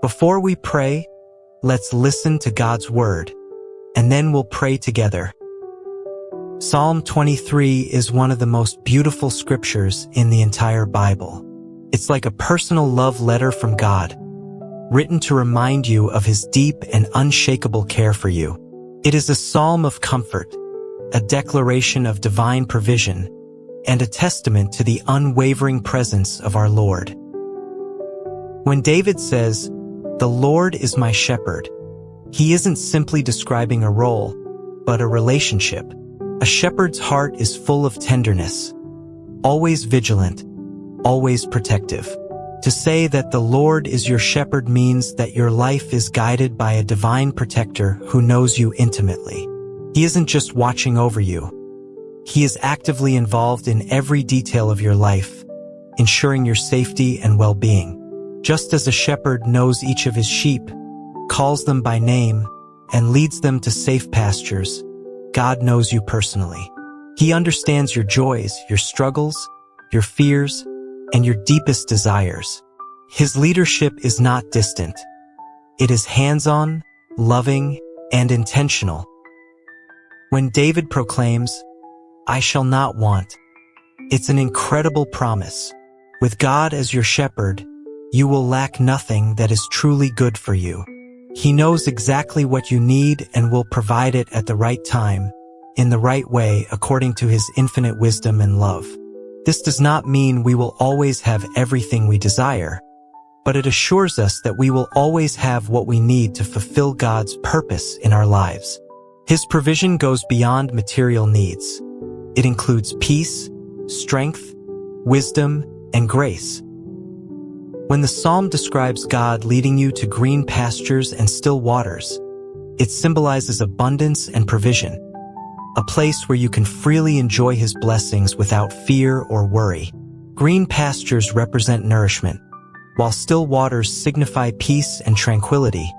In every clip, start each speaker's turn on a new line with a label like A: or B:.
A: Before we pray, let's listen to God's word, and then we'll pray together. Psalm 23 is one of the most beautiful scriptures in the entire Bible. It's like a personal love letter from God, written to remind you of His deep and unshakable care for you. It is a psalm of comfort, a declaration of divine provision, and a testament to the unwavering presence of our Lord. When David says, "The Lord is my shepherd," he isn't simply describing a role, but a relationship. A shepherd's heart is full of tenderness, always vigilant, always protective. To say that the Lord is your shepherd means that your life is guided by a divine protector who knows you intimately. He isn't just watching over you. He is actively involved in every detail of your life, ensuring your safety and well-being. Just as a shepherd knows each of his sheep, calls them by name, and leads them to safe pastures, God knows you personally. He understands your joys, your struggles, your fears, and your deepest desires. His leadership is not distant. It is hands-on, loving, and intentional. When David proclaims, "I shall not want," it's an incredible promise. With God as your shepherd, you will lack nothing that is truly good for you. He knows exactly what you need and will provide it at the right time, in the right way, according to His infinite wisdom and love. This does not mean we will always have everything we desire, but it assures us that we will always have what we need to fulfill God's purpose in our lives. His provision goes beyond material needs. It includes peace, strength, wisdom, and grace. When the psalm describes God leading you to green pastures and still waters, it symbolizes abundance and provision, a place where you can freely enjoy His blessings without fear or worry. Green pastures represent nourishment, while still waters signify peace and tranquility,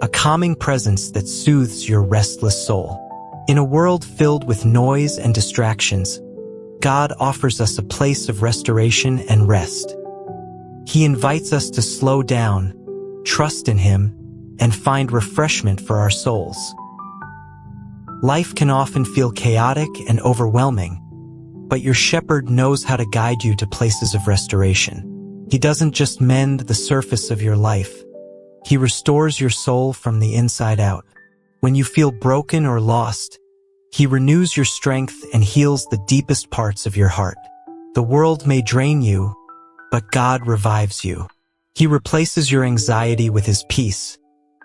A: a calming presence that soothes your restless soul. In a world filled with noise and distractions, God offers us a place of restoration and rest. He invites us to slow down, trust in Him, and find refreshment for our souls. Life can often feel chaotic and overwhelming, but your shepherd knows how to guide you to places of restoration. He doesn't just mend the surface of your life. He restores your soul from the inside out. When you feel broken or lost, He renews your strength and heals the deepest parts of your heart. The world may drain you, but God revives you. He replaces your anxiety with His peace,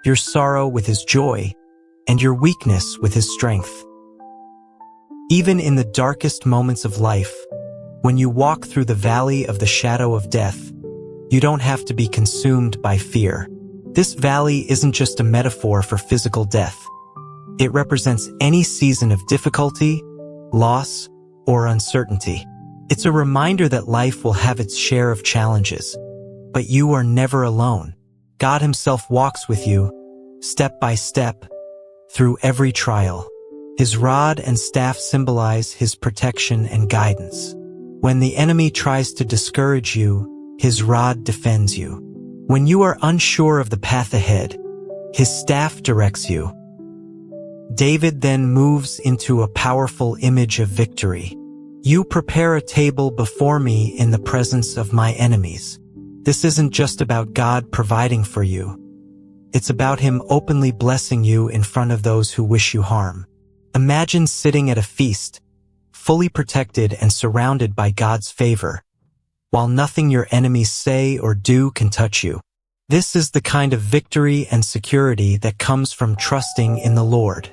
A: your sorrow with His joy, and your weakness with His strength. Even in the darkest moments of life, when you walk through the valley of the shadow of death, you don't have to be consumed by fear. This valley isn't just a metaphor for physical death. It represents any season of difficulty, loss, or uncertainty. It's a reminder that life will have its share of challenges, but you are never alone. God Himself walks with you, step by step, through every trial. His rod and staff symbolize His protection and guidance. When the enemy tries to discourage you, His rod defends you. When you are unsure of the path ahead, His staff directs you. David then moves into a powerful image of victory. "You prepare a table before me in the presence of my enemies." This isn't just about God providing for you. It's about Him openly blessing you in front of those who wish you harm. Imagine sitting at a feast, fully protected and surrounded by God's favor, while nothing your enemies say or do can touch you. This is the kind of victory and security that comes from trusting in the Lord.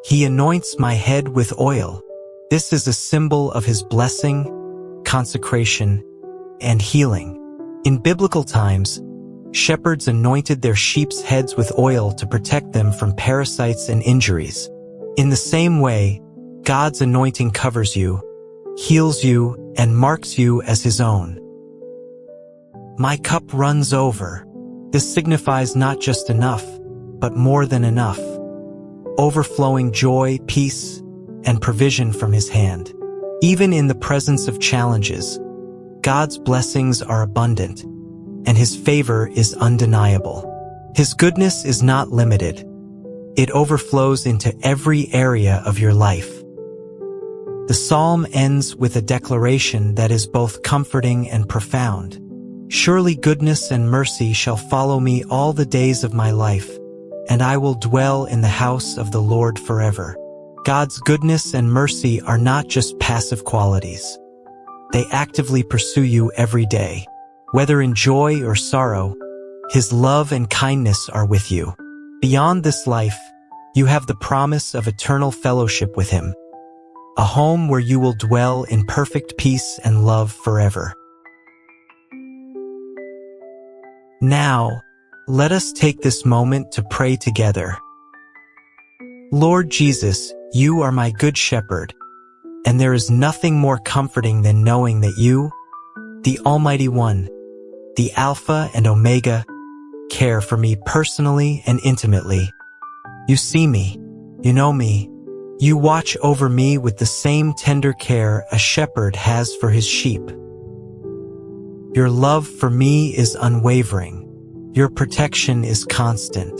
A: He anoints my head with oil. This is a symbol of His blessing, consecration, and healing. In biblical times, shepherds anointed their sheep's heads with oil to protect them from parasites and injuries. In the same way, God's anointing covers you, heals you, and marks you as His own. My cup runs over. This signifies not just enough, but more than enough. Overflowing joy, peace, and provision from His hand. Even in the presence of challenges, God's blessings are abundant. and His favor is undeniable. His goodness is not limited. It overflows into every area of your life. The psalm ends with a declaration that is both comforting and profound. Surely goodness and mercy shall follow me all the days of my life, and I will dwell in the house of the Lord forever. God's goodness and mercy are not just passive qualities. They actively pursue you every day. Whether in joy or sorrow, His love and kindness are with you. Beyond this life, you have the promise of eternal fellowship with Him, a home where you will dwell in perfect peace and love forever. Now, let us take this moment to pray together. Lord Jesus, You are my good shepherd, and there is nothing more comforting than knowing that You, the Almighty One, the Alpha and Omega, care for me personally and intimately. You see me, You know me, You watch over me with the same tender care a shepherd has for his sheep. Your love for me is unwavering. Your protection is constant.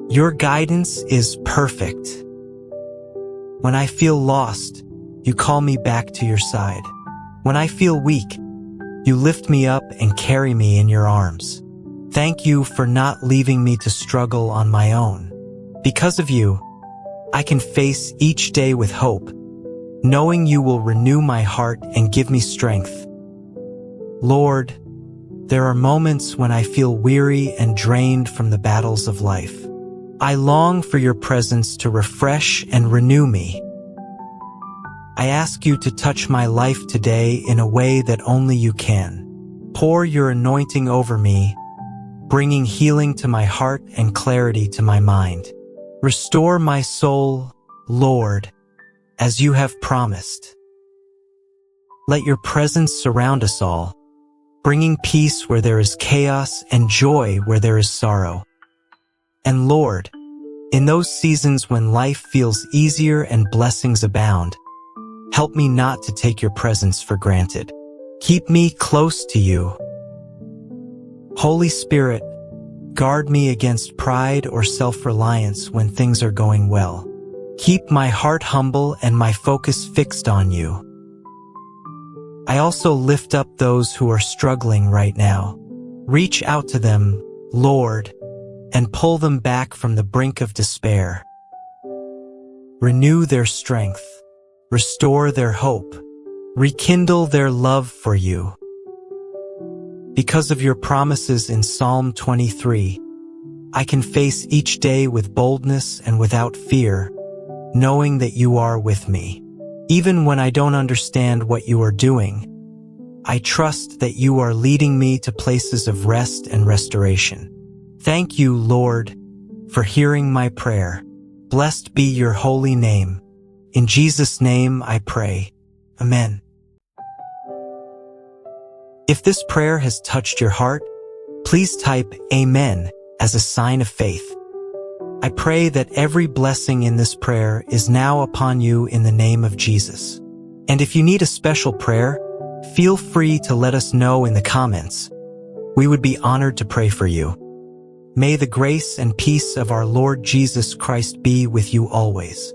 A: Your guidance is perfect. When I feel lost, You call me back to Your side. When I feel weak, You lift me up and carry me in Your arms. Thank You for not leaving me to struggle on my own. Because of You, I can face each day with hope, knowing You will renew my heart and give me strength. Lord, there are moments when I feel weary and drained from the battles of life. I long for Your presence to refresh and renew me. I ask You to touch my life today in a way that only You can. Pour Your anointing over me, bringing healing to my heart and clarity to my mind. Restore my soul, Lord, as You have promised. Let Your presence surround us all, bringing peace where there is chaos and joy where there is sorrow. And Lord, in those seasons when life feels easier and blessings abound, help me not to take Your presence for granted. Keep me close to You. Holy Spirit, guard me against pride or self-reliance when things are going well. Keep my heart humble and my focus fixed on You. I also lift up those who are struggling right now. Reach out to them, Lord, and pull them back from the brink of despair. Renew their strength, restore their hope, rekindle their love for You. Because of Your promises in Psalm 23, I can face each day with boldness and without fear, knowing that You are with me. Even when I don't understand what You are doing, I trust that You are leading me to places of rest and restoration. Thank You, Lord, for hearing my prayer. Blessed be Your holy name. In Jesus' name I pray. Amen. If this prayer has touched your heart, please type Amen as a sign of faith. I pray that every blessing in this prayer is now upon you in the name of Jesus. And if you need a special prayer, feel free to let us know in the comments. We would be honored to pray for you. May the grace and peace of our Lord Jesus Christ be with you always.